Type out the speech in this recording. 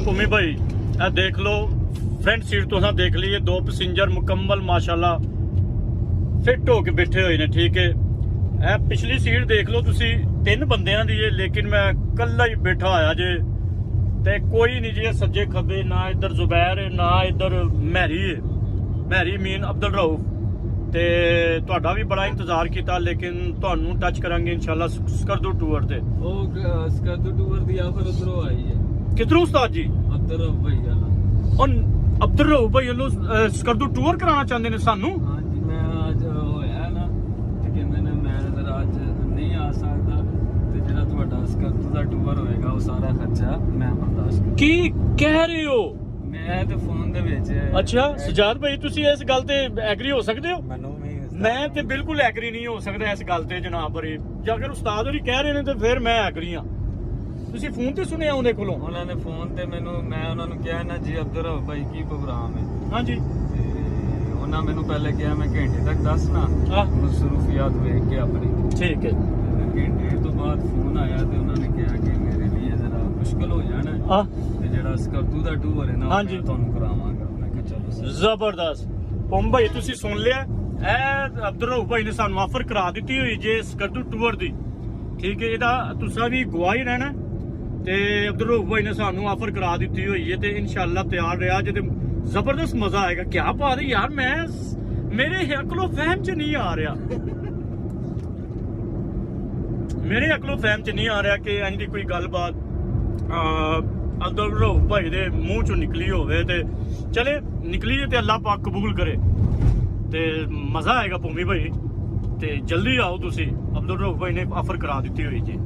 ਭੂਮੀ ਭਾਈ ਇਹ ਦੇਖ ਲਓ फ्रंट सीट तो देख लीए, दो पैसेंजर मुकम्मल माशाल्लाह फिट हो के बैठे हुए ने। ठीक है, ए पिछली सीट देख लो तुसी, 3 बंदियां दी है लेकिन मैं कल्ला ही बैठा होया जे ते कोई नहीं जी सज्जे खब्बे, ना इधर जुबैर है ना इधर मैरी है। मैरी मीन अब्दुल रऊफ ते तुहाडा भी बड़ा इंतजार किया लेकिन तुहानू टच करांगे इंशाल्लाह स्कर्दू टूर ते। स्कर्दू टूर दी ऑफर उधरों आई है। किधरों उस्ताद जी? अब्दुल रऊफ भाई और अब्दुल रऊफ भाई ਵੱਲੋਂ ਸਕਰਦੂ ਟੂਰ ਕਰਾਉਣਾ ਚਾਹੁੰਦੇ ਨੇ ਸਾਨੂੰ। ਹਾਂਜੀ ਮੈਂ ਅੱਜ ਹੋਇਆ ਨਾ ਤੇ ਕਹਿੰਦੇ ਨੇ ਮੈਂ ਜਰਾ ਅੱਜ ਨਹੀਂ ਆ ਸਕਦਾ ਤੇ ਜਿਹੜਾ ਤੁਹਾਡਾ ਸਕਰਦੂ ਦਾ ਟੂਰ ਹੋਏਗਾ ਉਹ ਸਾਰਾ ਖਰਚਾ ਮੈਂ ਬਰਦਾਸ਼ਤ ਕਰਾਂ। ਕੀ ਕਹਿ ਰਹੇ ਹੋ? ਮੈਂ ਤੇ ਫੋਨ ਦੇ ਵਿੱਚ ਅੱਛਾ ਸਜਾਦ ਭਾਈ ਤੁਸੀਂ ਇਸ ਗੱਲ ਤੇ ਐਗਰੀ ਹੋ ਸਕਦੇ ਹੋ? ਮੈਨੂੰ ਵੀ ਮੈਂ ਤੇ ਬਿਲਕੁਲ ਐਗਰੀ ਨਹੀਂ ਹੋ ਸਕਦਾ ਇਸ ਗੱਲ ਤੇ ਜਨਾਬ ਬਰੀ। ਜੇ ਅਗਰ ਉਸਤਾਦ ਹੋਰੀ ਕਹਿ ਰਹੇ ਨੇ ਤੇ ਫਿਰ ਮੈਂ ਐਗਰੀ ਹਾਂ। ਤੁਸੀਂ ਫੋਨ ਤੇ ਸੁਣਿਆ ਉਹਦੇ ਕੋਲੋਂ? ਉਹਨਾਂ ਨੇ ਫੋਨ ਤੇ ਮੈਨੂੰ, ਮੈਂ ਉਹਨਾਂ ਨੂੰ ਕਿਹਾ ਨਾ ਜੀ ਅਬਦੁਲ ਰਊਫ ਭਾਈ ਕੀ ਪ੍ਰੋਗਰਾਮ ਹੈ। ਹਾਂਜੀ ਤੇ ਉਹਨਾਂ ਮੈਨੂੰ ਪਹਿਲੇ ਕਿਹਾ ਮੈਂ ਘੰਟੇ ਤੱਕ ਦੱਸਣਾ ਮਸਰੂਫੀਅਤ ਵੇਖ ਕੇ ਆਪਣੀ। ਠੀਕ ਹੈ। ਘੰਟੇ ਤੋਂ ਬਾਅਦ ਫੋਨ ਆਇਆ ਤੇ ਉਹਨਾਂ ਨੇ ਕਿਹਾ ਕਿ ਮੇਰੇ ਲਈ ਜ਼ਰਾ ਮੁਸ਼ਕਲ ਹੋ ਜਾਣਾ ਤੇ ਜਿਹੜਾ ਸਕਰਦੂ ਦਾ ਟੂਰ ਹੈ ਨਾ ਉਹ ਤੁਹਾਨੂੰ ਕਰਾਵਾਂਗਾ। ਮੈਂ ਕਿਹਾ ਚਲੋ ਜ਼ਬਰਦਸਤ। ਭੂਮੀ ਭਾਈ ਤੁਸੀਂ ਸੁਣ ਲਿਆ, ਇਹ ਅਬਦੁਲ ਰਊਫ ਭਾਈ ਨੇ ਸਾਨੂੰ ਆਫਰ ਕਰਾ ਦਿੱਤੀ ਹੋਈ ਜੇ ਸਕਰਦੂ ਟੂਰ ਦੀ। ਠੀਕ ਹੈ, ਇਹਦਾ ਤੁਸੀਂ ਵੀ ਗਵਾਹੀ ਰਹਿਣਾ ਤੇ ਅਬਦੁਲ ਰਊਫ ਭਾਈ ਨੇ ਸਾਨੂੰ ਆਫਰ ਕਰਾ ਦਿੱਤੀ ਹੋਈ ਹੈ ਤੇ ਇਨਸ਼ਾਅੱਲਾ ਤਿਆਰ ਰਿਹਾ ਜੇ ਤੇ ਜ਼ਬਰਦਸਤ ਮਜ਼ਾ ਆਏਗਾ। ਕੀ ਬਾਤ ਹੈ ਯਾਰ, ਮੈਂ ਮੇਰੇ ਅਕਲੋ ਫਹਿਮ ਚ ਨਹੀਂ ਆ ਰਿਹਾ, ਮੇਰੇ ਅਕਲੋ ਫਹਿਮ ਚ ਨਹੀਂ ਆ ਰਿਹਾ ਕਿ ਇੰਜ ਦੀ ਕੋਈ ਗੱਲਬਾਤ ਅਬਦੁਲ ਰਊਫ ਭਾਈ ਦੇ ਮੂੰਹ ਚੋਂ ਨਿਕਲੀ ਹੋਵੇ। ਤੇ ਚਲੇ ਨਿਕਲੀ ਤੇ ਅੱਲਾਹ ਪਾਕ ਕਬੂਲ ਕਰੇ ਤੇ ਮਜ਼ਾ ਆਏਗਾ ਭੂਮੀ ਭਾਈ। ਤੇ ਜਲਦੀ ਆਓ ਤੁਸੀਂ, ਅਬਦੁਲ ਰਊਫ ਭਾਈ ਨੇ ਆਫਰ ਕਰਾ ਦਿੱਤੀ ਹੋਈ ਜੀ।